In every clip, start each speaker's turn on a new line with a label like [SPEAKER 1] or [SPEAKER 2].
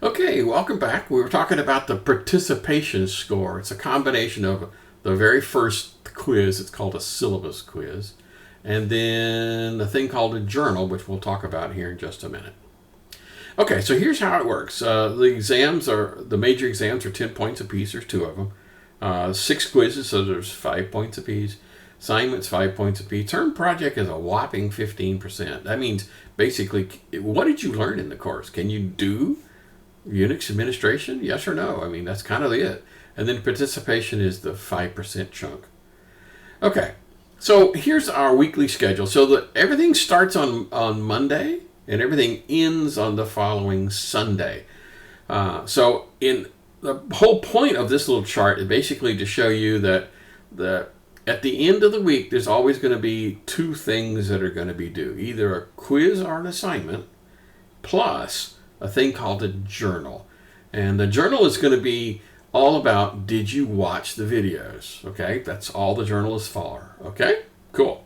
[SPEAKER 1] Okay, welcome back. We were talking about the participation score. It's a combination of the very first quiz, it's called a syllabus quiz, and then a thing called a journal, which we'll talk about here in just a minute. Okay, so here's how it works. The major exams are 10 points apiece. There's two of them. 6 quizzes, so there's 5 points apiece. Assignments, 5 points apiece. Term project is a whopping 15%. That means basically, what did you learn in the course? Can you do Unix administration? Yes or no? I mean, that's kind of it. And then participation is the 5% chunk. Okay, so here's our weekly schedule. So everything starts on Monday and everything ends on the following Sunday. So in the whole point of this little chart is basically to show you that at the end of the week, there's always going to be 2 things that are going to be due. Either a quiz or an assignment, plus a thing called a journal. And the journal is going to be all about, did you watch the videos? Okay, that's all the journal is for. Okay, cool.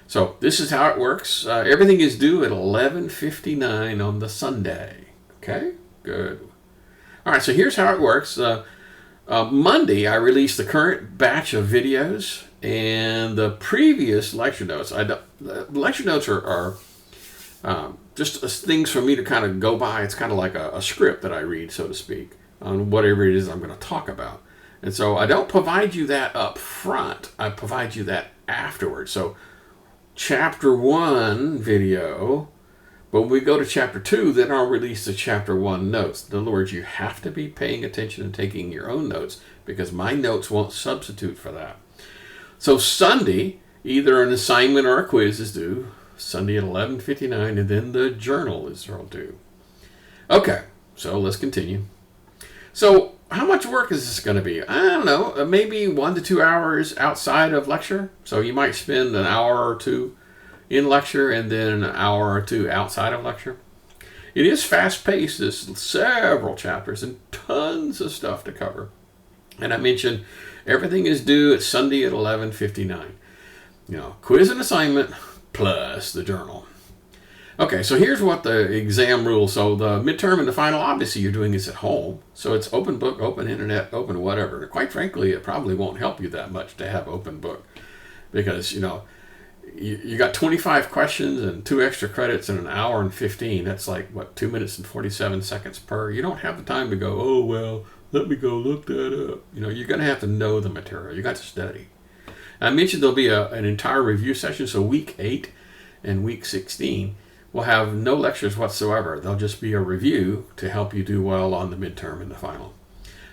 [SPEAKER 1] So this is how it works. Everything is due at 11:59 on the Sunday. Okay, good. All right, so here's how it works. Monday, I release the current batch of videos and the previous lecture notes. The lecture notes are just things for me to kind of go by. It's kind of like a script that I read, so to speak, on whatever it is I'm going to talk about. And so I don't provide you that up front. I provide you that afterwards. So chapter 1 video, but when we go to chapter 2, then I'll release the chapter 1 notes. In other words, you have to be paying attention and taking your own notes because my notes won't substitute for that. So Sunday, either an assignment or a quiz is due. Sunday at 11:59, and then the journal is due. Okay, so let's continue. So how much work is this going to be? I don't know, maybe 1 to 2 hours outside of lecture. So you might spend an hour or 2 in lecture and then an hour or 2 outside of lecture. It is fast-paced. There's several chapters and tons of stuff to cover. And I mentioned everything is due at Sunday at 11:59. Quiz and assignment, plus the journal. Okay, so here's what the exam rules. So the midterm and the final, obviously you're doing this at home. So it's open book, open internet, open whatever. Quite frankly, it probably won't help you that much to have open book because, you got 25 questions and 2 extra credits in an hour and 15. That's like, 2 minutes and 47 seconds per. You don't have the time to go, oh, well, let me go look that up. You're going to have to know the material. You got to study. I mentioned there'll be an entire review session, so week 8 and week 16 will have no lectures whatsoever. They'll just be a review to help you do well on the midterm and the final.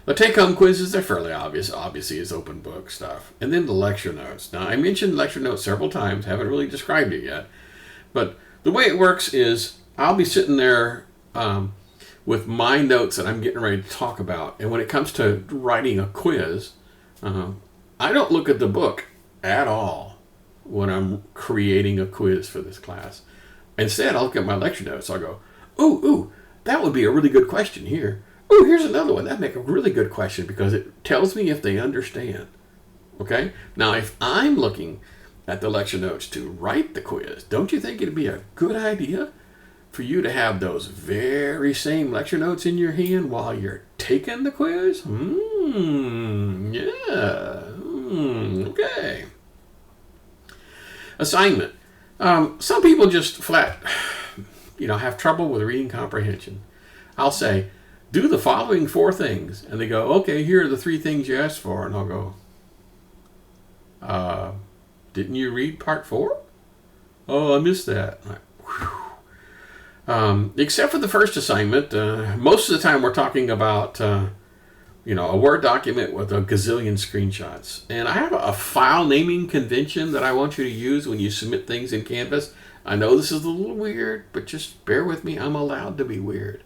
[SPEAKER 1] The take-home quizzes, they're fairly obvious. Obviously, is open book stuff. And then the lecture notes. Now, I mentioned lecture notes several times. Haven't really described it yet. But the way it works is I'll be sitting there with my notes that I'm getting ready to talk about. And when it comes to writing a quiz, I don't look at the book at all when I'm creating a quiz for this class. Instead, I'll look at my lecture notes. I'll go, ooh, that would be a really good question here. Ooh, here's another one. That'd make a really good question because it tells me if they understand. Okay? Now, if I'm looking at the lecture notes to write the quiz, don't you think it'd be a good idea for you to have those very same lecture notes in your hand while you're taking the quiz? Yeah. Okay. Assignment. Some people just flat, have trouble with reading comprehension. I'll say, do the following 4 things. And they go, okay, here are the 3 things you asked for. And I'll go, didn't you read part 4? Oh, I missed that. Except for the first assignment, most of the time we're talking about a Word document with a gazillion screenshots. And I have a file naming convention that I want you to use when you submit things in Canvas. I know this is a little weird, but just bear with me. I'm allowed to be weird.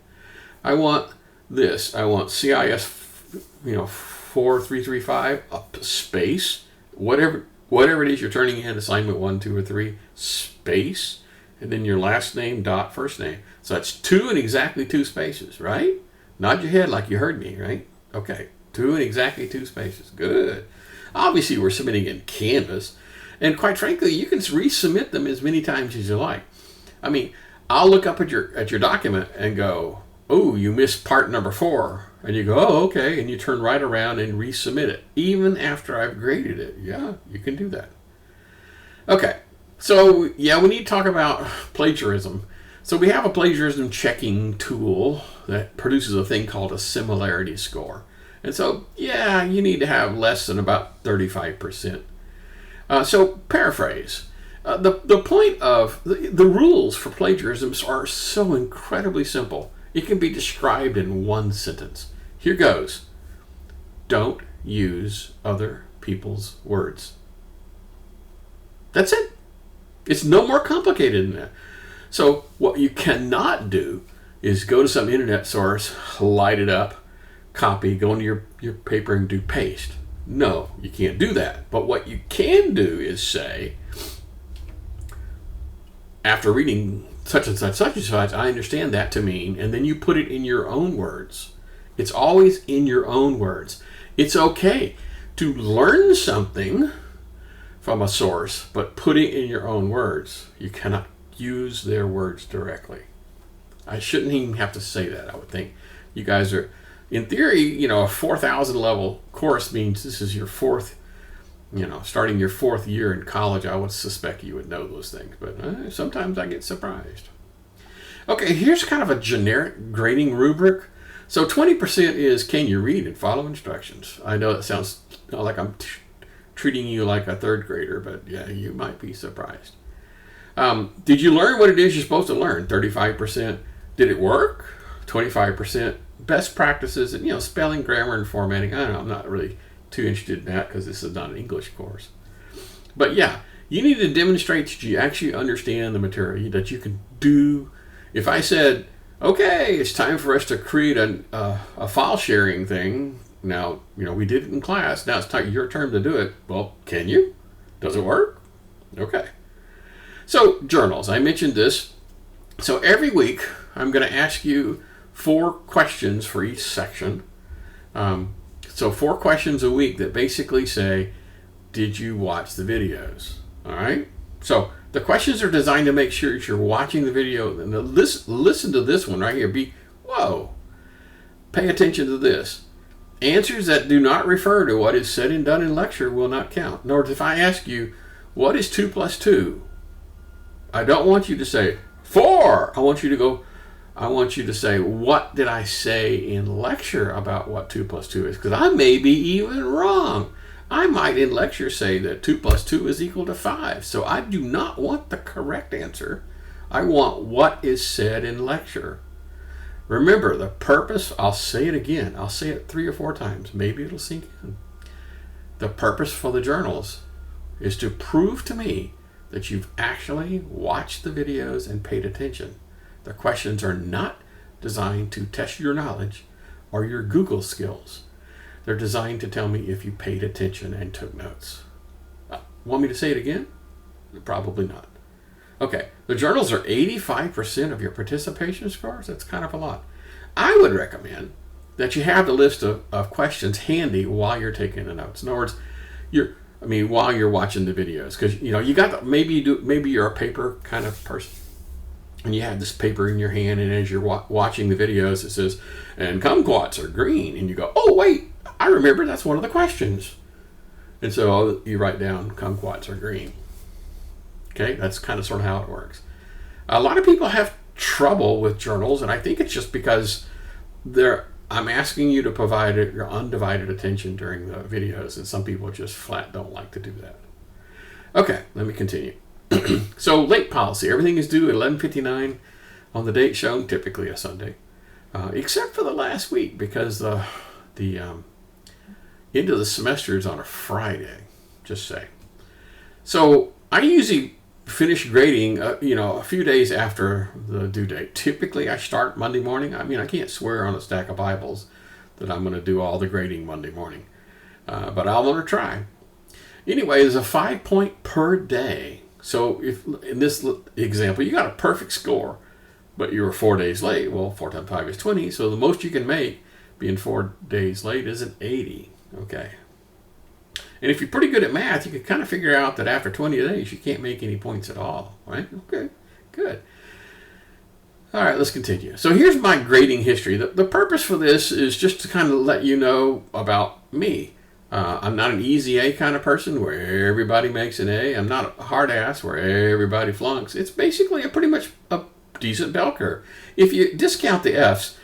[SPEAKER 1] I want this. I want CIS4335, space, whatever it is you're turning in, assignment 1, 2, or 3, space, and then your last name, dot, first name. So that's 2 and exactly 2 spaces, right? Nod your head like you heard me, right? Okay, 2 and exactly 2 spaces. Good. Obviously, we're submitting in Canvas. And quite frankly, you can resubmit them as many times as you like. I mean, I'll look up at your document and go, oh, you missed part number 4. And you go, oh, okay. And you turn right around and resubmit it, even after I've graded it. Yeah, you can do that. Okay. So, yeah, we need to talk about plagiarism. So we have a plagiarism checking tool that produces a thing called a similarity score. And so, yeah, you need to have less than about 35%. So, paraphrase. The point of the rules for plagiarism are so incredibly simple. It can be described in one sentence. Here goes. Don't use other people's words. That's it. It's no more complicated than that. So what you cannot do is go to some internet source, light it up, copy, go into your paper and do paste. No, you can't do that. But what you can do is say, after reading such and such, I understand that to mean, and then you put it in your own words. It's always in your own words. It's okay to learn something from a source, but put it in your own words. You cannot use their words directly. I shouldn't even have to say that, I would think. You guys are, in theory, a 4,000 level course means this is your fourth, starting your 4th year in college. I would suspect you would know those things, but sometimes I get surprised. Okay, here's kind of a generic grading rubric. So 20% is, can you read and follow instructions? I know it sounds like I'm treating you like a 3rd grader, but yeah, you might be surprised. Did you learn what it is you're supposed to learn? 35%. Did it work? 25%. Best practices, and spelling, grammar, and formatting. I don't know, I'm not really too interested in that because this is not an English course. But yeah, you need to demonstrate that you actually understand the material, that you can do. If I said, okay, it's time for us to create a file sharing thing. Now, we did it in class. Now it's your turn to do it. Well, can you? Does it work? Okay. So, journals. I mentioned this. So every week, I'm going to ask you 4 questions for each section. So 4 questions a week that basically say, did you watch the videos? All right? So the questions are designed to make sure that you're watching the video. And listen to this one right here. Whoa. Pay attention to this. Answers that do not refer to what is said and done in lecture will not count. In other words, if I ask you, what is 2 plus 2? I don't want you to say 4. I want you to say, what did I say in lecture about what 2 plus 2 is? Because I may be even wrong. I might in lecture say that 2 plus 2 is equal to 5. So I do not want the correct answer. I want what is said in lecture. Remember, the purpose, I'll say it again. I'll say it 3 or 4 times. Maybe it'll sink in. The purpose for the journals is to prove to me that you've actually watched the videos and paid attention. The questions are not designed to test your knowledge or your Google skills. They're designed to tell me if you paid attention and took notes. Want me to say it again? Probably not. Okay, the journals are 85% of your participation scores. That's kind of a lot. I would recommend that you have the list of questions handy while you're taking the notes. In other words, while you're watching the videos, because you got maybe you're a paper kind of person, and you have this paper in your hand, and as you're watching the videos, it says, "And kumquats are green," and you go, "Oh wait, I remember that's one of the questions," and so you write down kumquats are green. Okay, that's kind of sort of how it works. A lot of people have trouble with journals, and I think it's just because I'm asking you to provide your undivided attention during the videos, and some people just flat don't like to do that. Okay, let me continue. So, late policy. Everything is due at 11:59 on the date shown, typically a Sunday, except for the last week because the end of the semester is on a Friday. Just say. So, I usually finish grading, a few days after the due date. Typically, I start Monday morning. I can't swear on a stack of Bibles that I'm going to do all the grading Monday morning, but I'm going to try. Anyway, there's a 5-point per day. So if in this example, you got a perfect score, but you were 4 days late. Well, 4 times 5 is 20. So the most you can make being 4 days late is an 80. Okay. And if you're pretty good at math, you can kind of figure out that after 20 days, you can't make any points at all, right? Okay, good. All right, let's continue. So here's my grading history. The purpose for this is just to kind of let you know about me. I'm not an easy A kind of person where everybody makes an A. I'm not a hard ass where everybody flunks. It's basically pretty much a decent bell curve. If you discount the F's,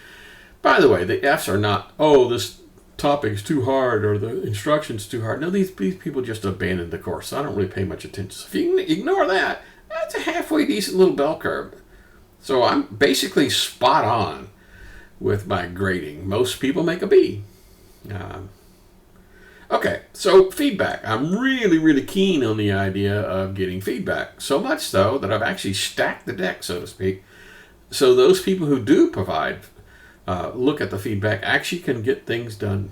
[SPEAKER 1] by the way, the F's are not, oh, this topic's too hard or the instruction's too hard. No, these people just abandoned the course, so I don't really pay much attention. So if you ignore that, that's a halfway decent little bell curve. So I'm basically spot on with my grading. Most people make a B. Okay, so feedback. I'm really, really keen on the idea of getting feedback. So much so that I've actually stacked the deck, so to speak. So those people who do provide, look at the feedback, actually can get things done.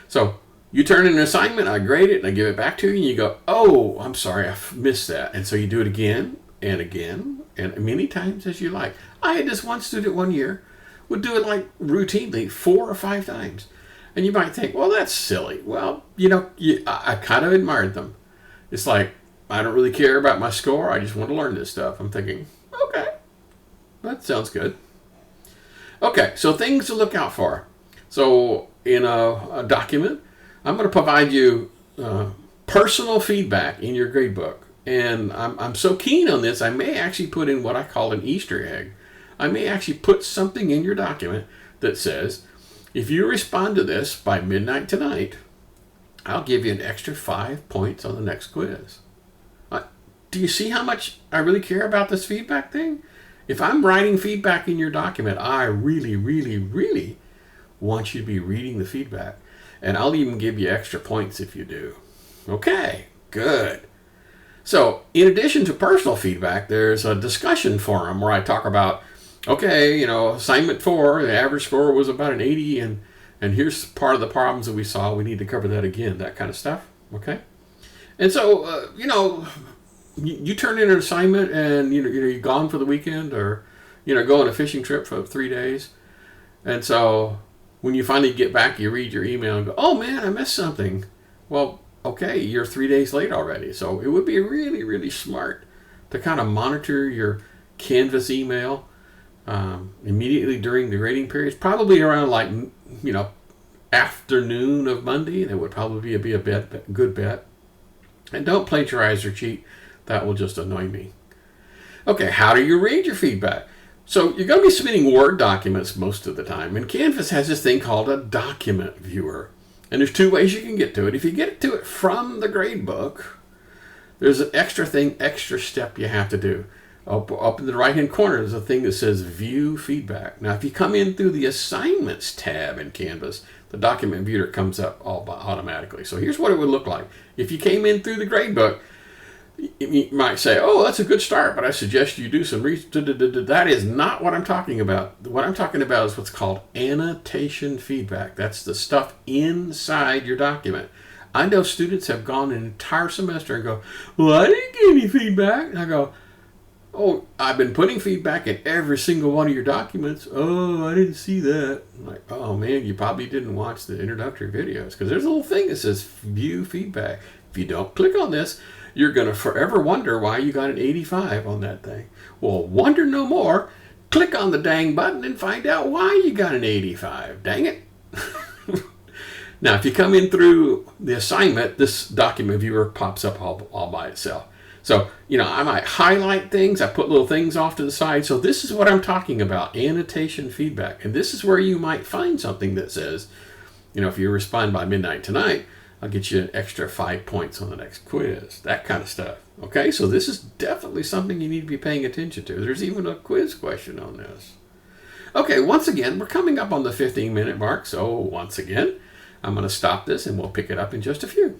[SPEAKER 1] So you turn in an assignment, I grade it, and I give it back to you, and you go, oh, I'm sorry, I missed that. And so you do it again, and many times as you like. I had this one student one year, would do it like routinely 4 or 5 times. And you might think, well, that's silly. Well, I kind of admired them. It's like, I don't really care about my score. I just want to learn this stuff. I'm thinking, okay, that sounds good. Okay, so things to look out for. So in a document, I'm going to provide you personal feedback in your gradebook. And I'm so keen on this, I may actually put in what I call an Easter egg. I may actually put something in your document that says, if you respond to this by midnight tonight, I'll give you an extra 5 points on the next quiz. Do you see how much I really care about this feedback thing? If I'm writing feedback in your document, I really, really, really want you to be reading the feedback. And I'll even give you extra points if you do. Okay, good. So, in addition to personal feedback, there's a discussion forum where I talk about, okay, assignment 4, the average score was about an 80, and here's part of the problems that we saw. We need to cover that again, that kind of stuff, okay? And so, you turn in an assignment, and you're gone for the weekend, or go on a fishing trip for 3 days, and so when you finally get back, you read your email and go, oh man, I missed something. Well, okay, you're 3 days late already, so it would be really, really smart to kind of monitor your Canvas email immediately during the grading periods, probably around afternoon of Monday. That would probably be a good bet. And don't plagiarize or cheat. That will just annoy me. Okay, how do you read your feedback? So you're going to be submitting Word documents most of the time, and Canvas has this thing called a document viewer. And there's 2 ways you can get to it. If you get to it from the gradebook, there's an extra step you have to do. Up in the right-hand corner, there's a thing that says View Feedback. Now, if you come in through the Assignments tab in Canvas, the document viewer comes up automatically. So here's what it would look like. If you came in through the gradebook, you might say, oh, that's a good start, but I suggest you do some research. That is not what I'm talking about. What I'm talking about is what's called annotation feedback. That's the stuff inside your document. I know students have gone an entire semester and go, well, I didn't get any feedback. And I go, oh, I've been putting feedback in every single one of your documents. Oh, I didn't see that. I'm like, oh man, you probably didn't watch the introductory videos, because there's a little thing that says View Feedback. If you don't click on this, you're going to forever wonder why you got an 85 on that thing. Well, wonder no more. Click on the dang button and find out why you got an 85. Dang it. Now, if you come in through the assignment, this document viewer pops up all by itself. So, I might highlight things. I put little things off to the side. So this is what I'm talking about, annotation feedback. And this is where you might find something that says, if you respond by midnight tonight, I'll get you an extra 5 points on the next quiz. That kind of stuff. Okay, so this is definitely something you need to be paying attention to. There's even a quiz question on this. Okay, once again, we're coming up on the 15-minute mark. So once again, I'm going to stop this and we'll pick it up in just a few.